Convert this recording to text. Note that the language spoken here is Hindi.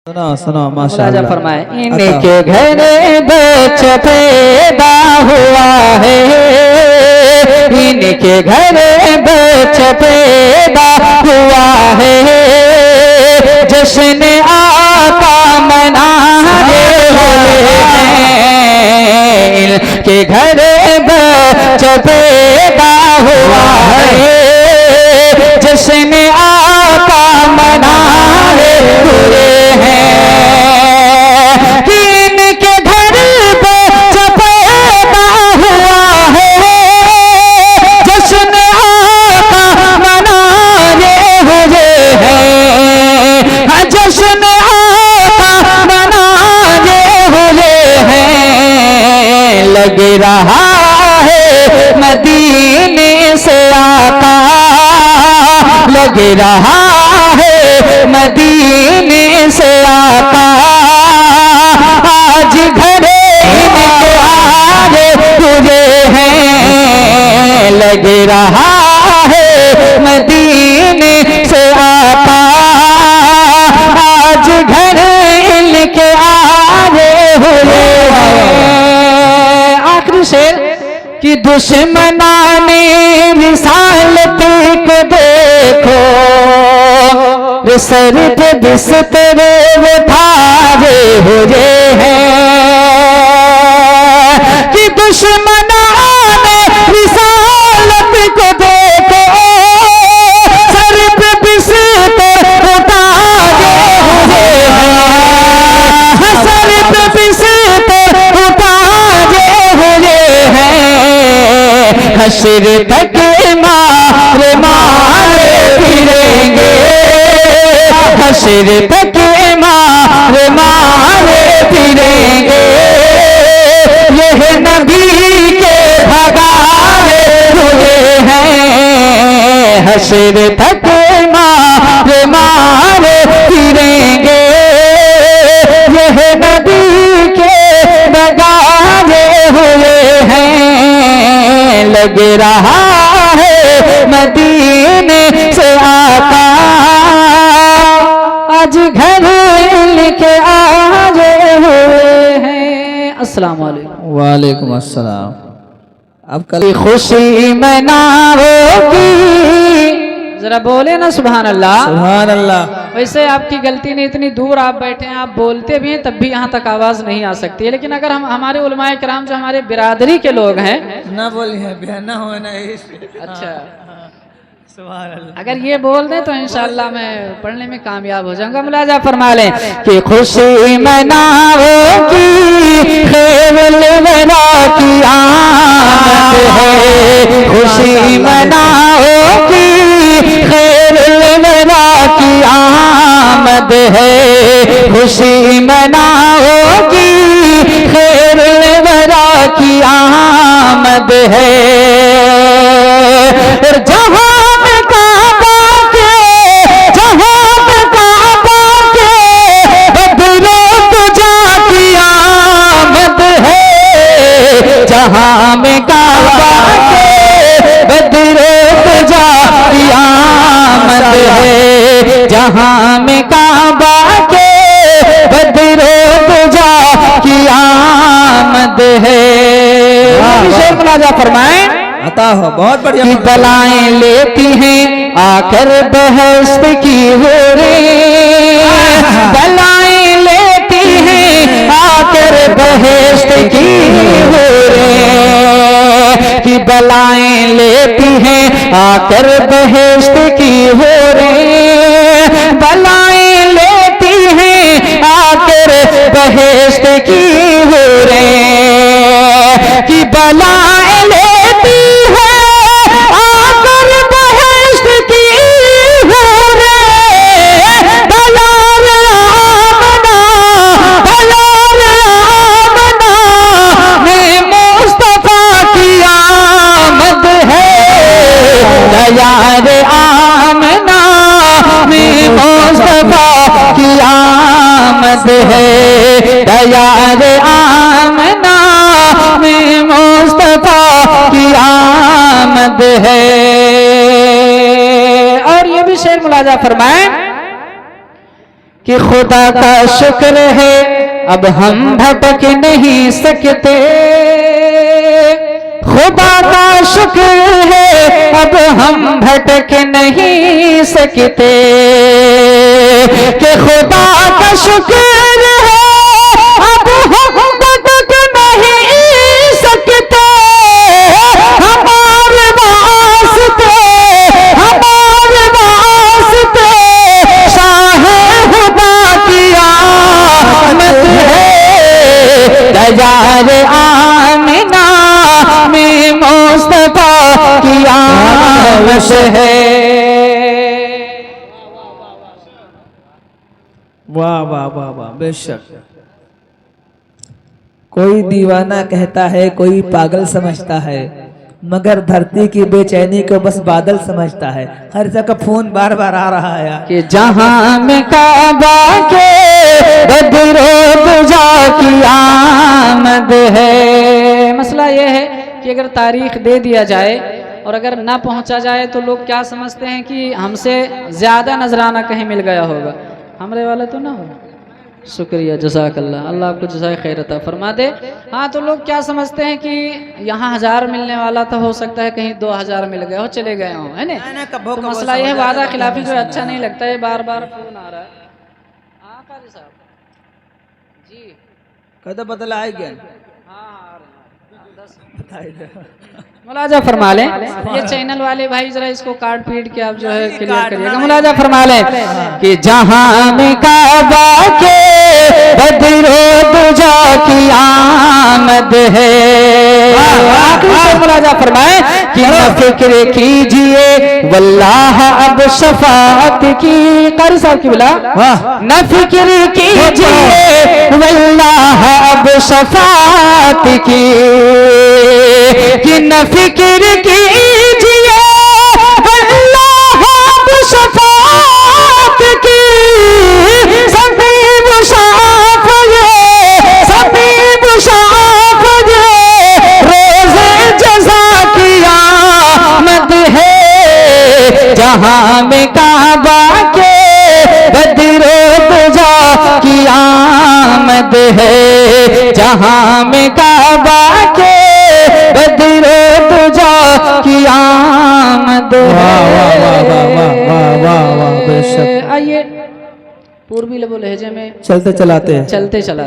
सुनो सुनो माशाअल्लाह फरमाए इनके घर बच्चा पैदा हुआ है, इनके घर बच्चा पैदा हुआ है, जश्न आका मना रहे हैं। इनके घर बच्चा पैदा हुआ है, जश्न आका मना रहे हैं। इनके घर बच्चा पैदा हुआ है, जश्न आका मनाए हुए हैं, जश्न आका मनाए हुए हैं। लग रहा है मदीने से आका, लग रहा है मदीने से आका, आज घरे इनके आए हुए हैं। लग रहा है मदीने से आका, आज घरे इनके आए हुए हैं। आखिरी शेर कि दुश्मनाने रिसालत को देखो, सर पे बिस्तर उठाए हुए हैं। कि दुश्मनाने रिसालत को देखो, सर पे बिस्तर उठाए हुए हैं, सर पे बिस्तर उठाए हुए हैं। हश्र तक मारे मारे फिरेंगे, हश्र तक मारे मारे फिरेंगे। यह नबी के भगाए हुए हैं, हश्र तक मारे मारे फिरेंगे। यह नबी के भगाए हुए हैं। लग रहा है मदीने से आका, आज घर लेके आए हुए हैं। अस्सलाम वालेकुम। वालेकुम अस्सलाम। अब कल खुशी मनाओगी, जरा बोले ना सुभान अल्लाह। सुभान अल्लाह। वैसे आपकी गलती नहीं, इतनी दूर आप बैठे हैं, आप बोलते भी हैं तब भी यहाँ तक आवाज़ नहीं आ सकती है। लेकिन अगर हम हमारे उलमाए किराम जो हमारे बिरादरी के लोग हैं, ना बोलिए बयाना होना अच्छा सुभान अल्लाह, अगर ये बोल दें तो इंशाअल्लाह मैं पढ़ने में कामयाब हो जाऊंगा। मुलाजा फरमा लें कि खुशी मनाओगी, खैरुल वरा की आमद है। खुशी मनाओगी, खैरुल वरा की आमद है। खुशी मनाओगी, खैरुल वरा की आमद है। और जहाँ जहाँ में काबा के बदरो तुझा की आमद है, जहाँ में काबा के बदरो तुझा की आमद है। शेर मुलाजा फरमाए अता हो, बहुत बढ़िया। कि बलाएं लेती हैं आकर बहश्त की हो रे, बलाएं लेती हैं आकर बहश्त की हो रे। कि बलाएं लेती हैं आकर बहश्त की हो रे, बलाएं लेती हैं आकर बहश्त की हो रे। कि बलाएं लेती यार आमना में मुस्तफा की आमद है। यार आमना में मुस्तफा की आमद है। और ये भी शेर मुलाजा फरमाए कि खुदा का शुक्र है अब हम भटक नहीं सकते, खुदा का शुक्र है अब हम भटक नहीं सकते, कि खुदा का शुक्र है अब हम भटक नहीं सकते, हमारे वास्ते दयार आमिना में मुस्तफा की आमश है। वाह वाह वाह वाह, बेशक। कोई दीवाना कहता है, कोई पागल समझता है, मगर धरती की बेचैनी को बस बादल समझता है। हर जगह फोन बार बार आ रहा है कि जहां में काबा के बदरो दुजा की आमद है। मसला यह है कि अगर तारीख दे दिया जाए और अगर ना पहुंचा जाए तो लोग क्या समझते हैं कि हमसे ज्यादा नजराना कहीं मिल गया होगा, हमरे वाला तो ना हो। शुक्रिया, जज़ाकल्लाह, अल्लाह आपको जज़ाए खैर अता फरमा दे। हाँ, तो लोग क्या समझते हैं कि यहाँ 1000 मिलने वाला था, हो सकता है कहीं 2000 मिल गए हो, चले गए हो, है ना। तो मसला ये वादा खिलाफी जो अच्छा नहीं लगता है, बार बार फोन आ रहा है। हाँ काजी साहब जी, कद बदला है क्या? मुलाजा फरमा लें, ये चैनल वाले भाई जरा इसको काट पीट के आप जो है क्लियर करिएगा। मुलाजा फरमा लें कि जहां में काबा के बदरो दुजा की आमद है। मुलाजा फरमाए कि न फिक्र कीजिए वल्लाह अब शफाअत की। कारी साहब की बिला, न फिक्र कीजिए वल्लाह अब शफाअत की, कि न फिक्र कीजिए वल्लाह अब शफाअत की। सभी मुसाफिर सभी मुसाफिर रोज़े जज़ा की आमद है। जहां में काबा के बदरो दुजा की आमद है, जहां में काबा के बदरो दुजा की आमद है। आइए पूर्वी लहजे में चलते चलाते हैं, चलते चला